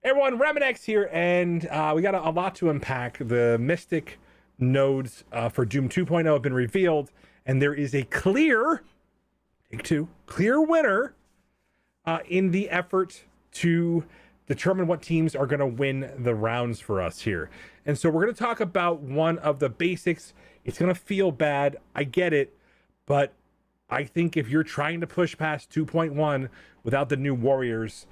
Hey everyone, RemanX here, and we got a lot to unpack. The Mystic nodes for Doom 2.0 have been revealed, and there is a clear, clear winner in the effort to determine what teams are going to win the rounds for us here. And so we're going to talk about one of the basics. It's going to feel bad, I get it, but I think if you're trying to push past 2.1 without the new warriors,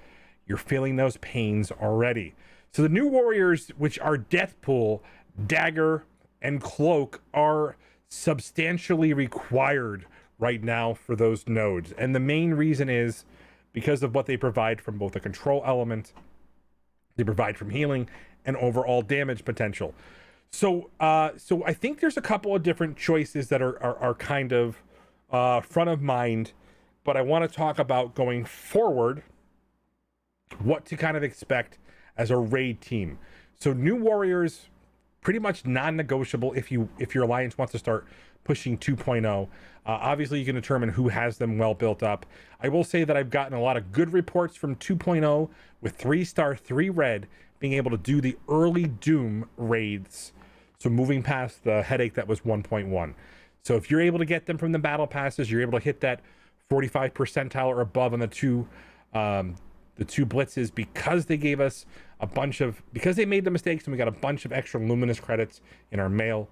you're feeling those pains already. So the new warriors, which are Deathpool, Dagger, and Cloak, are substantially required right now for those nodes. And the main reason is because of what they provide from both a control element, they provide from healing, and overall damage potential. So I think there's a couple of different choices that are kind of front of mind, but I want to talk about going forward what to kind of expect as a raid team. So new warriors, pretty much non-negotiable if your alliance wants to start pushing 2.0. Obviously you can determine who has them well built up. I will say that I've gotten a lot of good reports from 2.0 with 3-star 3 red being able to do the early Doom raids, so moving past the headache that was 1.1. so if you're able to get them from the battle passes, you're able to hit that 45 percentile or above on the two blitzes, because they gave us because they made the mistakes and we got a bunch of extra luminous credits in our mail.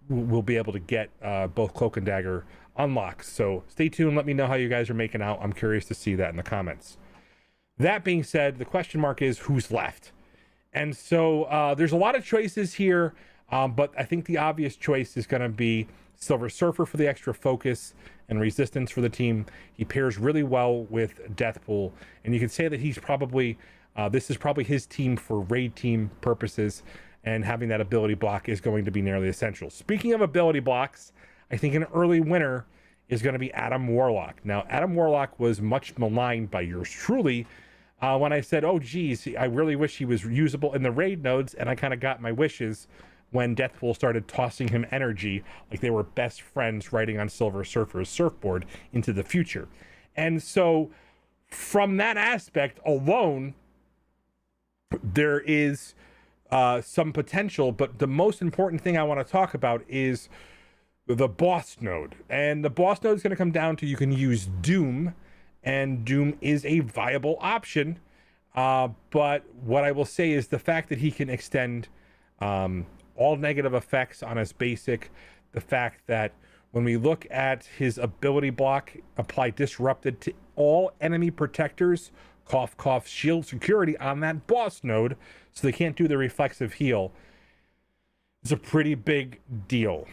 We'll be able to get both Cloak and Dagger unlocked. So stay tuned. Let me know how you guys are making out. I'm curious to see that in the comments. That being said, the question mark is who's left. And so there's a lot of choices here, but I think the obvious choice is going to be Silver Surfer for the extra focus and resistance for the team. He pairs really well with Deathpool, and you can say that he's probably this is probably his team for raid team purposes, and having that ability block is going to be nearly essential. Speaking of ability blocks, I think an early winner is going to be Adam Warlock. Now, Adam Warlock was much maligned by yours truly when I said, oh geez, I really wish he was usable in the raid nodes, and I kind of got my wishes when Deathpool started tossing him energy like they were best friends riding on Silver Surfer's surfboard into the future. And so from that aspect alone, there is some potential, but the most important thing I want to talk about is the boss node. And the boss node is going to come down to, you can use Doom, and Doom is a viable option. But what I will say is the fact that he can extend all negative effects on his basic, the fact that when we look at his ability block, apply disrupted to all enemy protectors, cough cough, shield security on that boss node, so they can't do the reflexive heal. It's a pretty big deal.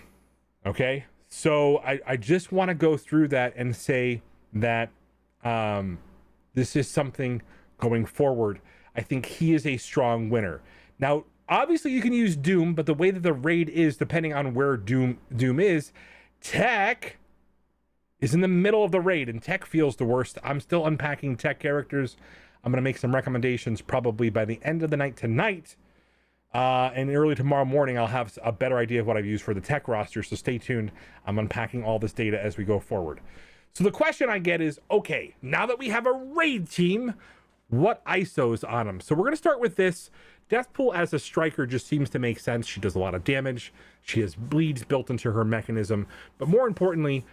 Okay, so I just want to go through that and say that this is something going forward. I think he is a strong winner. Now obviously you can use Doom, but the way that the raid is, depending on where Doom is, Tech is in the middle of the raid, and Tech feels the worst. I'm still unpacking Tech characters. I'm going to make some recommendations probably by the end of the night tonight. And early tomorrow morning, I'll have a better idea of what I've used for the Tech roster, so stay tuned. I'm unpacking all this data as we go forward. So the question I get is, okay, now that we have a raid team, what ISOs on them? So we're going to start with this. Deathpool as a striker just seems to make sense. She does a lot of damage. She has bleeds built into her mechanism. But more importantly,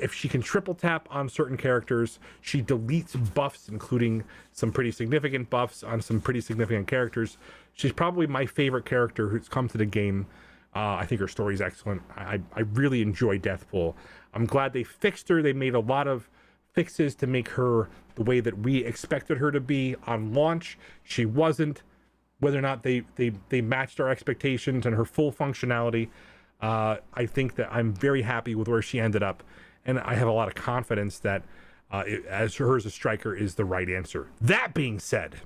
if she can triple tap on certain characters, she deletes buffs, including some pretty significant buffs on some pretty significant characters. She's probably my favorite character who's come to the game. I think her story is excellent. I really enjoy Deathpool. I'm glad they fixed her. They made a lot of fixes to make her the way that we expected her to be on launch. She wasn't. Whether or not they matched our expectations and her full functionality, I think that I'm very happy with where she ended up, and I have a lot of confidence that as her as a striker is the right answer. That being said,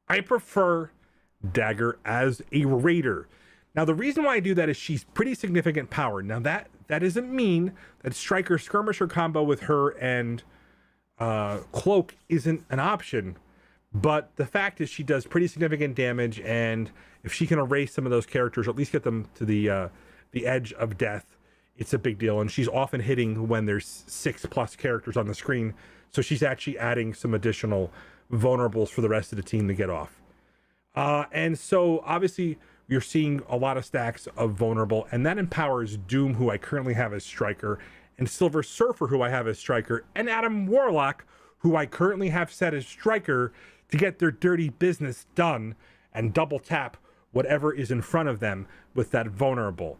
I prefer Dagger as a raider. Now the reason why I do that is she's pretty significant power. Now that doesn't mean that striker skirmisher combo with her and Cloak isn't an option. But the fact is she does pretty significant damage, and if she can erase some of those characters, or at least get them to the edge of death, it's a big deal. And she's often hitting when there's 6+ characters on the screen, So she's actually adding some additional vulnerables for the rest of the team to get off. And so obviously you're seeing a lot of stacks of vulnerable, and that empowers Doom, who I currently have as striker, and Silver Surfer, who I have as striker, and Adam Warlock, who I currently have set as striker, to get their dirty business done and double tap whatever is in front of them with that vulnerable.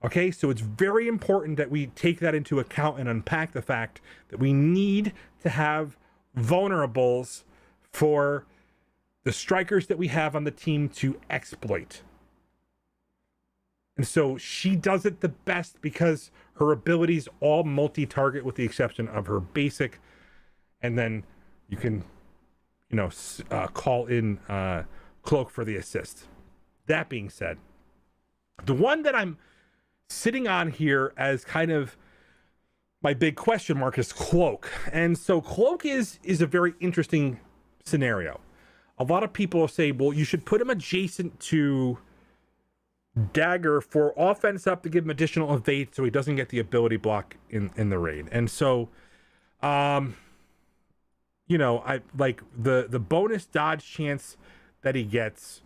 Okay, so it's very important that we take that into account and unpack the fact that we need to have vulnerables for the strikers that we have on the team to exploit. And so she does it the best because her abilities all multi-target with the exception of her basic. And then you can, call in Cloak for the assist. That being said, the one that I'm sitting on here as kind of my big question mark is Cloak. And so Cloak is a very interesting scenario. A lot of people say, well, you should put him adjacent to Dagger for offense up to give him additional evade so he doesn't get the ability block in the raid. And so, I like the bonus dodge chance that he gets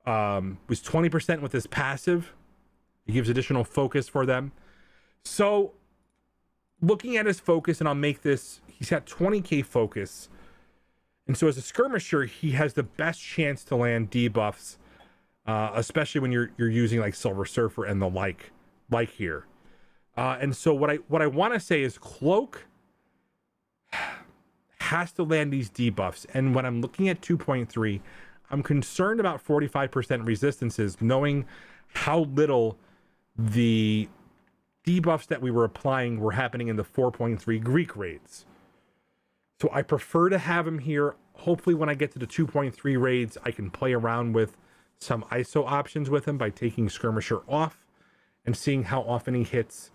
was 20% with his passive. He gives additional focus for them. So looking at his focus, and I'll make this, he's got 20k focus. And so as a skirmisher, he has the best chance to land debuffs, especially when you're using like Silver Surfer and the like here. And so what I want to say is Cloak has to land these debuffs. And when I'm looking at 2.3, I'm concerned about 45% resistances, knowing how little the debuffs that we were applying were happening in the 4.3 Greek raids. So I prefer to have him here. Hopefully when I get to the 2.3 raids, I can play around with some ISO options with him by taking Skirmisher off and seeing how often he hits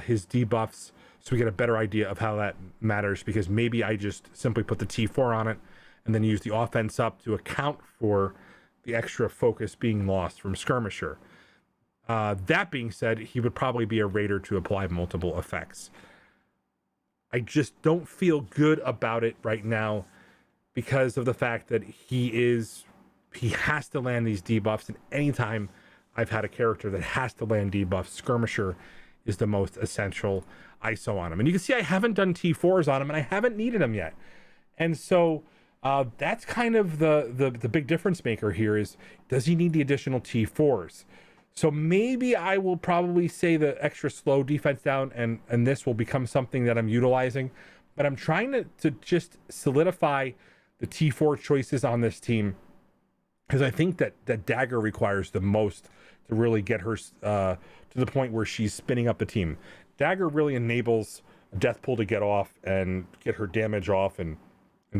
his debuffs, so we get a better idea of how that matters, because maybe I just simply put the T4 on it and then use the offense up to account for the extra focus being lost from Skirmisher. That being said, he would probably be a raider to apply multiple effects. I just don't feel good about it right now because of the fact that he has to land these debuffs, and anytime I've had a character that has to land debuffs, Skirmisher is the most essential ISO on him. And you can see I haven't done T4s on him, and I haven't needed them yet. And so that's kind of the big difference maker here is, does he need the additional T4s? So maybe I will probably say the extra slow defense down, and this will become something that I'm utilizing. But I'm trying to just solidify the T4 choices on this team, because I think that Dagger requires the most to really get her to the point where she's spinning up the team. Dagger really enables a death pool to get off and get her damage off and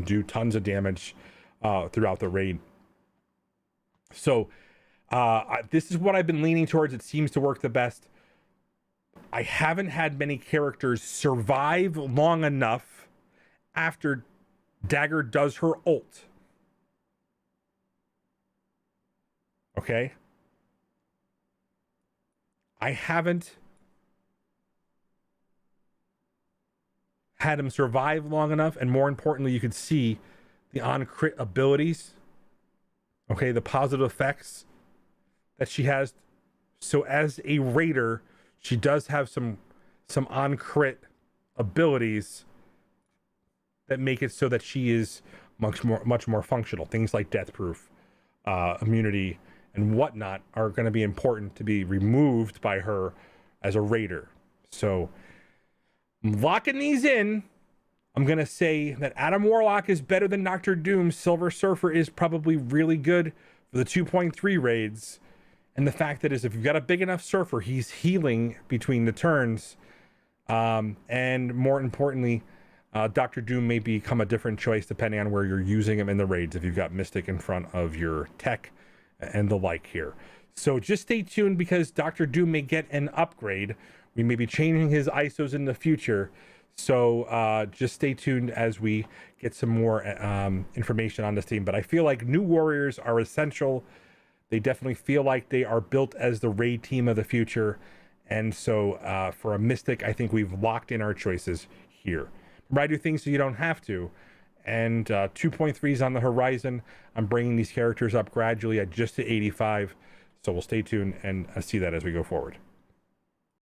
do tons of damage throughout the raid. So this is what I've been leaning towards. It seems to work the best. I haven't had many characters survive long enough after Dagger does her ult. Okay? I haven't had him survive long enough, and more importantly, you could see the on-crit abilities. Okay, the positive effects that she has. So as a raider, she does have some on-crit abilities that make it so that she is much more functional. Things like death proof, immunity, and whatnot are going to be important to be removed by her as a raider. So I'm locking these in. I'm going to say that Adam Warlock is better than Dr. Doom. Silver Surfer is probably really good for the 2.3 raids. And the fact that is, if you've got a big enough Surfer, he's healing between the turns. And more importantly, Dr. Doom may become a different choice depending on where you're using him in the raids, if you've got Mystic in front of your tech and the like here. So just stay tuned, because Dr. Doom may get an upgrade. We may be changing his ISOs in the future. So just stay tuned as we get some more information on this team. But I feel like new warriors are essential. They definitely feel like they are built as the raid team of the future. And so for a Mystic, I think we've locked in our choices here. but I do things so you don't have to. And 2.3 is on the horizon. I'm bringing these characters up gradually at just to 85. So we'll stay tuned and see that as we go forward.